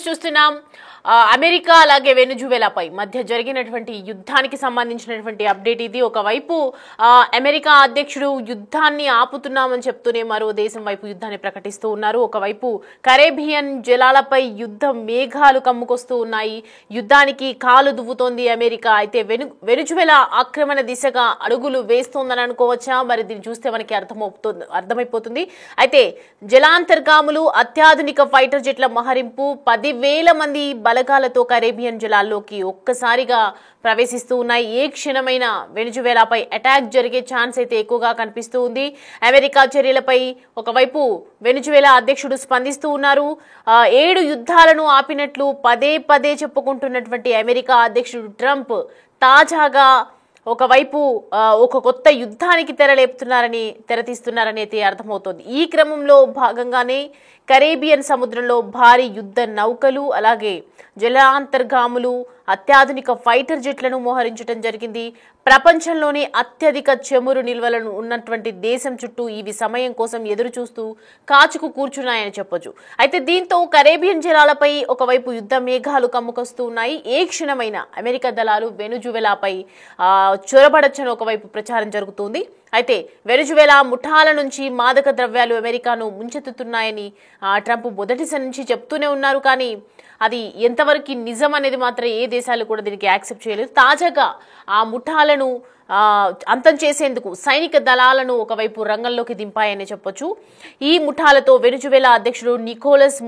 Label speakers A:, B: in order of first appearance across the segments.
A: చూస్తున్నాం అమెరికా అలాగే వెనుజువేలాపై మధ్య జరిగినటువంటి యుద్ధానికి సంబంధించినటువంటి అప్డేట్ ఇది. ఒకవైపు అమెరికా అధ్యక్షుడు యుద్ధాన్ని ఆపుతున్నామని చెప్తూనే మరో దేశం వైపు యుద్ధాన్ని ప్రకటిస్తూ ఉన్నారు. ఒకవైపు కరేబియన్ జలాలపై యుద్ధ మేఘాలు కమ్ముకొస్తూ ఉన్నాయి. యుద్ధానికి కాలు దువ్వుతోంది అమెరికా. అయితే వెనుజువేలా ఆక్రమణ దిశగా అడుగులు వేస్తోందని అనుకోవచ్చా? మరి దీన్ని చూస్తే మనకి అర్థమైపోతుంది. అయితే జలాంతర్గాములు, అత్యాధునిక ఫైటర్ జెట్ల మహరింపు, 10,000 మంది బలగాలతో కరేబియన్ జలాల్లోకి ఒక్కసారిగా ప్రవేశిస్తూ ఉన్నాయి. ఏ క్షణమైన వెనుజువేలాపై అటాక్ జరిగే ఛాన్స్ అయితే ఎక్కువగా కనిపిస్తూ ఉంది. అమెరికా చర్యలపై ఒకవైపు వెనుజువేలా అధ్యక్షుడు స్పందిస్తూ ఉన్నారు. 7 యుద్ధాలను ఆపినట్లు పదే పదే చెప్పుకుంటున్నటువంటి అమెరికా అధ్యక్షుడు ట్రంప్ తాజాగా ఒకవైపు ఒక కొత్త యుద్ధానికి తెరతీస్తున్నారని అయితే అర్థమవుతోంది. ఈ క్రమంలో భాగంగానే కరేబియన్ సముద్రంలో భారీ యుద్ధ నౌకలు, అలాగే జలాంతర్గాములు, అత్యాధునిక ఫైటర్ జెట్లను మోహరించడం జరిగింది. ప్రపంచంలోనే అత్యధిక చమురు నిల్వలను ఉన్నటువంటి దేశం చుట్టూ ఇవి సమయం కోసం ఎదురు చూస్తూ కాచుకు కూర్చున్నాయని చెప్పొచ్చు. అయితే దీంతో కరేబియన్ జలాలపై ఒకవైపు యుద్ధ మేఘాలు కమ్ముకొస్తూ ఉన్నాయి. ఏ క్షణమైన అమెరికా దళాలు వెనుజువేలాపై చొరబడొచ్చని ఒకవైపు ప్రచారం జరుగుతుంది. అయితే వెనుజువేలా ముఠాల నుంచి మాదక ద్రవ్యాలు అమెరికాను ముంచెత్తుతున్నాయని ట్రంప్ మొదటిసారి నుంచి చెప్తూనే ఉన్నారు. కానీ అది ఎంతవరకు నిజం అనేది మాత్రం ఏ దేశాలు కూడా దీనికి యాక్సెప్ట్ చేయలేదు. తాజాగా ఆ ముఠాలను అంతం చేసేందుకు సైనిక దళాలను ఒకవైపు రంగంలోకి దింపాయని చెప్పొచ్చు. ఈ ముఠాలతో వెనుజువేలా అధ్యక్షుడు నికోలస్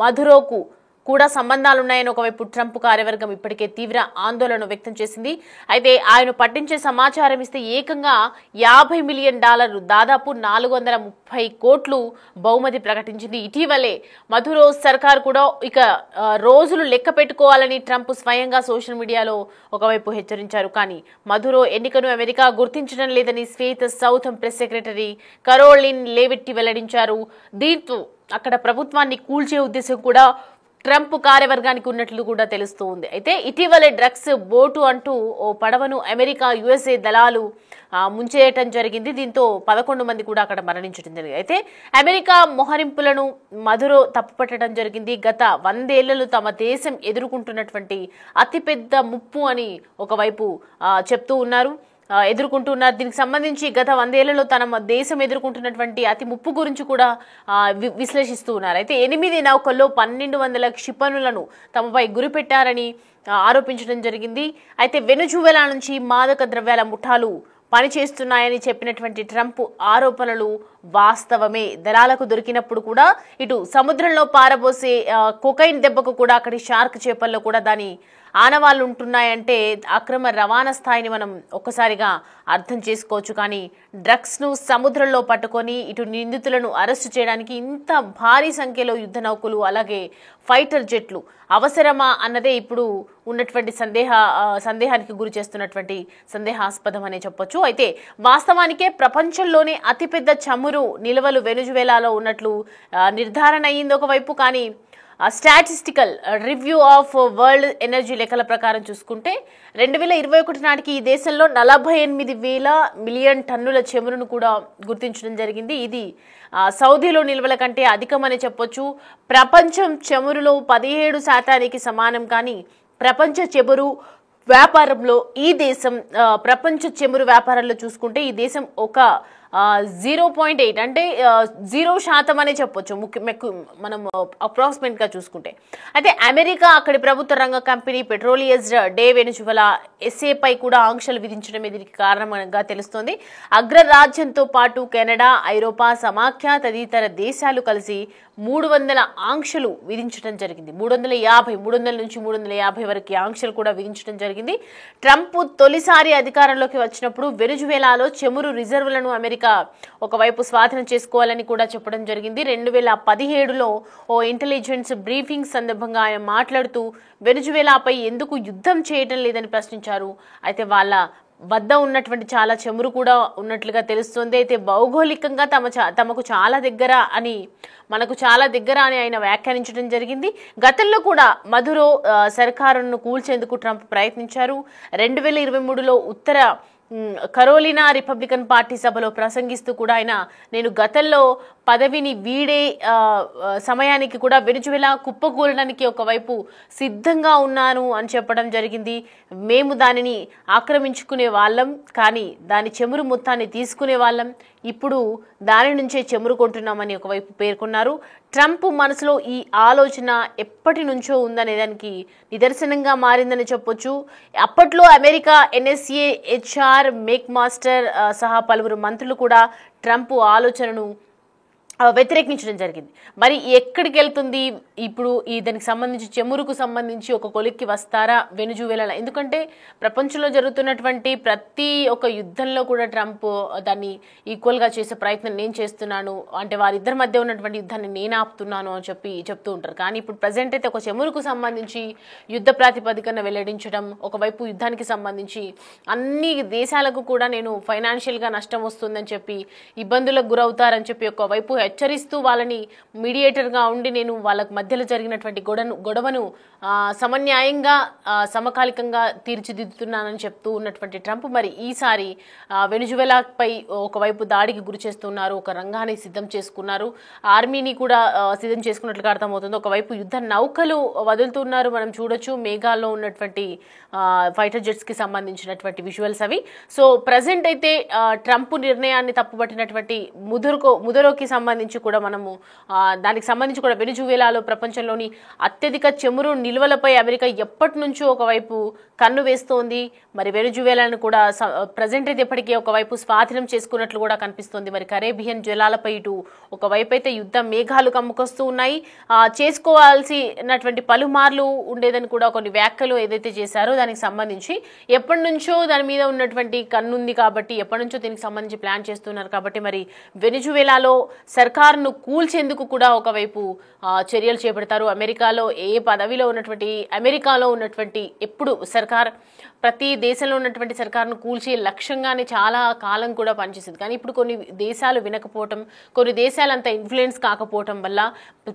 A: మదురోకు కూడా సంబంధాలున్నాయని ఒకవైపు ట్రంప్ కార్యవర్గం ఇప్పటికే తీవ్ర ఆందోళన వ్యక్తం చేసింది. అయితే ఆయన పట్టించే సమాచారం ఇస్తే ఏకంగా $50 మిలియన్, దాదాపు 430 కోట్లు బహుమతి ప్రకటించింది. ఇటీవలే మధురో సర్కార్ కూడా ఇక రోజులు లెక్క పెట్టుకోవాలని ట్రంప్ స్వయంగా సోషల్ మీడియాలో ఒకవైపు హెచ్చరించారు. కానీ మధురో ఎన్నికను అమెరికా గుర్తించడం లేదని శ్వేత సౌథం ప్రెస్ సెక్రటరీ కరోలిన్ లెవిట్ వెల్లడించారు. దీంతో అక్కడ ప్రభుత్వాన్ని కూల్చే ఉద్దేశం కూడా ట్రంప్ కార్యవర్గానికి ఉన్నట్లు కూడా తెలుస్తూ ఉంది. అయితే ఇటీవలే డ్రగ్స్ బోటు అంటూ ఓ పడవను అమెరికా USA దళాలు ముంచేయటం జరిగింది. దీంతో 11 మంది కూడా అక్కడ మరణించడం జరిగింది. అయితే అమెరికా మోహరింపులను మధురో తప్పుపట్టడం జరిగింది. గత 100 ఏళ్లలో తమ దేశం ఎదుర్కొంటున్నటువంటి అతిపెద్ద ముప్పు అని ఒకవైపు చెప్తూ ఉన్నారు. దీనికి సంబంధించి గత 100 ఏళ్లలో తన దేశం ఎదుర్కొంటున్నటువంటి అతి ముప్పు గురించి కూడా విశ్లేషిస్తూ ఉన్నారు. అయితే 8 నౌకల్లో 1200 క్షిపణులను తమపై గురిపెట్టారని ఆరోపించడం జరిగింది. అయితే వెనుజువేలా నుంచి మాదక ద్రవ్యాల ముఠాలు పనిచేస్తున్నాయని చెప్పినటువంటి ట్రంప్ ఆరోపణలు వాస్తవమే. దళాలకు దొరికినప్పుడు కూడా ఇటు సముద్రంలో పారబోసే కొకైన్ దెబ్బకు కూడా అక్కడి షార్క్ చేపల్లో కూడా దాని ఆనవాళ్లు ఉంటున్నాయంటే అక్రమ రవాణా స్థాయిని మనం ఒక్కసారిగా అర్థం చేసుకోవచ్చు. కానీ డ్రగ్స్ ను సముద్రంలో పట్టుకొని ఇటు నిందితులను అరెస్టు చేయడానికి ఇంత భారీ సంఖ్యలో యుద్ధ నౌకలు, అలాగే ఫైటర్ జెట్లు అవసరమా అన్నదే ఇప్పుడు ఉన్నటువంటి సందేహానికి గురి చేస్తున్నటువంటి సందేహాస్పదం అనే చెప్పొచ్చు. అయితే వాస్తవానికే ప్రపంచంలోనే అతిపెద్ద చమురు నిల్వలు వెనుజువేలాలో ఉన్నట్లు నిర్ధారణ అయ్యింది ఒకవైపు. కానీ statistical review of world energy లెక్కల ప్రకారం చూసుకుంటే 2021 నాటికి ఈ దేశంలో 48,000 మిలియన్ టన్నుల చమురును కూడా గుర్తించడం జరిగింది. ఇది సౌదీలో నిల్వల కంటే అధికమని చెప్పొచ్చు. ప్రపంచం చమురులో 17% సమానం. కానీ ప్రపంచ చమురు వ్యాపారంలో ఈ దేశం ప్రపంచ చమురు వ్యాపారంలో చూసుకుంటే ఈ దేశం ఒక 0.8 అంటే 0% అనే చెప్పొచ్చు మనం అప్రాక్సిమేట్ గా చూసుకుంటే. అయితే అమెరికా అక్కడి ప్రభుత్వ రంగ కంపెనీ పెట్రోలియస్ డే వెనుజువేలా SA పై కూడా ఆంక్షలు విధించడమే దీనికి కారణంగా తెలుస్తోంది. అగ్రరాజ్యంతో పాటు కెనడా, ఐరోపా సమాఖ్య తదితర దేశాలు కలిసి 300 ఆంక్షలు విధించడం జరిగింది. 300 నుంచి 350 వరకు ఆంక్షలు కూడా విధించడం జరిగింది. ట్రంప్ తొలిసారి అధికారంలోకి వచ్చినప్పుడు వెనుజువేలాలో చమురు రిజర్వులను అమెరికా ఒకవైపు స్వాధీనం చేసుకోవాలని కూడా చెప్పడం జరిగింది. 2017లో ఓ ఇంటెలిజెన్స్ బ్రీఫింగ్ సందర్భంగా ఆయన మాట్లాడుతూ వెనుజువేలాపై ఎందుకు యుద్ధం చేయడం లేదని ప్రశ్నించారు. అయితే వాళ్ళ వద్ద ఉన్నటువంటి చాలా చమురు కూడా ఉన్నట్లుగా తెలుస్తుంది. అయితే భౌగోళికంగా తమకు చాలా దగ్గర అని మనకు చాలా దగ్గర అని ఆయన వ్యాఖ్యానించడం జరిగింది. గతంలో కూడా మధురో సర్కారును కూల్చేందుకు ట్రంప్ ప్రయత్నించారు. 2023లో ఉత్తర కరోలినా రిపబ్లికన్ పార్టీ సభలో ప్రసంగిస్తూ కూడా ఆయన నేను గతంలో పదవిని వీడే సమయానికి కూడా వెనుజువేలా కుప్పకూలడానికి ఒకవైపు సిద్ధంగా ఉన్నాను అని చెప్పడం జరిగింది. మేము దానిని ఆక్రమించుకునే వాళ్ళం, కానీ దాని చెమురు మొత్తాన్ని తీసుకునే వాళ్ళం, ఇప్పుడు దాని నుంచే చెమురు కొంటున్నామని ఒకవైపు పేర్కొన్నారు. ట్రంప్ మనసులో ఈ ఆలోచన ఎప్పటి నుంచో ఉందనే దానికి నిదర్శనంగా మారిందని చెప్పొచ్చు. అప్పట్లో America NSA HR make master సహా పలువురు మంత్రులు కూడా ట్రంప్ ఆలోచనను వ్యతిరేకించడం జరిగింది. మరి ఎక్కడికి వెళ్తుంది ఇప్పుడు దానికి సంబంధించి చెమురుకు సంబంధించి ఒక కొలిక్కి వస్తారా వెనుజువేలా? ఎందుకంటే ప్రపంచంలో జరుగుతున్నటువంటి ప్రతి ఒక్క యుద్ధంలో కూడా ట్రంప్ దాన్ని ఈక్వల్గా చేసే ప్రయత్నం నేను చేస్తున్నాను, అంటే వారిద్దరి మధ్య ఉన్నటువంటి యుద్ధాన్ని నేను ఆపుతున్నాను అని చెప్తూ ఉంటారు. కానీ ఇప్పుడు ప్రజెంట్ అయితే ఒక చెమురుకు సంబంధించి యుద్ధ ప్రాతిపదికన వెల్లడించడం, ఒకవైపు యుద్ధానికి సంబంధించి అన్ని దేశాలకు కూడా నేను ఫైనాన్షియల్గా నష్టం వస్తుందని చెప్పి ఇబ్బందులకు గురవుతారని చెప్పి ఒకవైపు హెచ్చరిస్తూ వాళ్ళని మీడియేటర్గా ఉండి నేను వాళ్ళకు మధ్యలో జరిగినటువంటి గొడవను సమన్యాయంగా సమకాలికంగా తీర్చిదిద్దుతున్నానని చెప్తూ ఉన్నటువంటి ట్రంప్ మరి ఈసారి వెనుజువేలాపై ఒకవైపు దాడికి గురి చేస్తున్నారు, ఒక రంగాన్ని సిద్ధం చేసుకున్నారు, ఆర్మీని కూడా సిద్ధం చేసుకున్నట్లుగా అర్థమవుతుంది. ఒకవైపు యుద్ధ నౌకలు వదులుతున్నారు, మనం చూడొచ్చు మేఘాల్లో ఉన్నటువంటి ఫైటర్ జెట్స్కి సంబంధించినటువంటి విజువల్స్ అవి. సో ప్రజెంట్ అయితే ట్రంప్ నిర్ణయాన్ని తప్పుపట్టినటువంటి ముదరోకి సంబంధించి కూడా మనము దానికి సంబంధించి కూడా వెనుజువేలాలో ప్రపంచంలోని అత్యధిక చెమురు నిల్వలపై అమెరికా ఎప్పటి నుంచో ఒకవైపు కన్ను వేస్తోంది. మరి వెనుజువేలాను కూడా ప్రజెంట్ అయితే ఎప్పటికీ ఒకవైపు స్వాధీనం చేసుకున్నట్లు కూడా కనిపిస్తోంది. మరి కరేబియన్ జలాలపై ఇటు ఒకవైపు అయితే యుద్ధ మేఘాలు కమ్ముకొస్తూ ఉన్నాయి. చేసుకోవాల్సినటువంటి పలుమార్లు ఉండేదని కూడా కొన్ని వ్యాఖ్యలు ఏదైతే చేశారో దానికి సంబంధించి ఎప్పటి నుంచో దాని మీద ఉన్నటువంటి కన్నుంది కాబట్టి ఎప్పటి నుంచో దీనికి సంబంధించి ప్లాన్ చేస్తున్నారు కాబట్టి మరి వెనుజువేలాలో సర్కార్ను కూల్చేందుకు కూడా ఒకవైపు చర్యలు చేపడతారు. అమెరికాలో ఉన్నటువంటి ఎప్పుడు సర్కార్ ప్రతి దేశంలో ఉన్నటువంటి సర్కార్ను కూల్చే లక్ష్యంగానే చాలా కాలం కూడా పనిచేసింది. కానీ ఇప్పుడు కొన్ని దేశాలు వినకపోవటం, కొన్ని దేశాలు అంత ఇన్ఫ్లుయెన్స్ కాకపోవటం వల్ల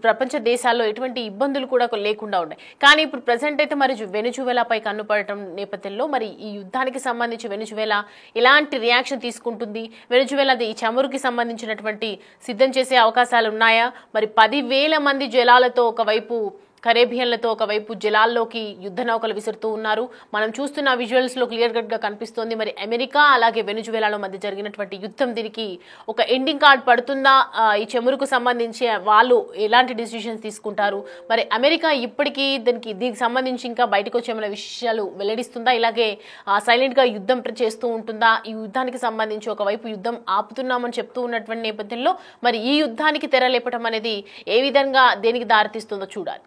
A: ప్రపంచ దేశాల్లో ఎటువంటి ఇబ్బందులు కూడా లేకుండా ఉన్నాయి. కానీ ఇప్పుడు ప్రజెంట్ అయితే మరి వెనుజువేలాపై కన్నుపడటం నేపథ్యంలో మరి ఈ యుద్ధానికి సంబంధించి వెనుజువేలా ఎలాంటి రియాక్షన్ తీసుకుంటుంది, వెనుజువేలా ఈ చమురుకి సంబంధించినటువంటి సిద్ధం చేసే అవకాశాలు ఉన్నాయా? మరి 10,000 మంది జలాలతో ఒకవైపు కరేబియన్లతో ఒకవైపు జలాల్లోకి యుద్ధ నౌకలు విసురుతూ ఉన్నారు. మనం చూస్తున్న విజువల్స్ లో క్లియర్ కట్ గా కనిపిస్తోంది. మరి అమెరికా అలాగే వెనుజువేలాలో మధ్య జరిగినటువంటి యుద్ధం దీనికి ఒక ఎండింగ్ కార్డ్ పడుతుందా? ఈ చెమురుకు సంబంధించి వాళ్ళు ఎలాంటి డిసిషన్స్ తీసుకుంటారు? మరి అమెరికా ఇప్పటికీ దీనికి సంబంధించి ఇంకా బయటకు వచ్చేమైనా విషయాలు వెల్లడిస్తుందా? ఇలాగే సైలెంట్ గా యుద్ధం చేస్తూ ఉంటుందా? ఈ యుద్ధానికి సంబంధించి ఒకవైపు యుద్ధం ఆపుతున్నామని చెప్తూ ఉన్నటువంటి నేపథ్యంలో మరి ఈ యుద్ధానికి తెరలేపటం అనేది ఏ విధంగా దేనికి దారితీస్తుందో చూడాలి.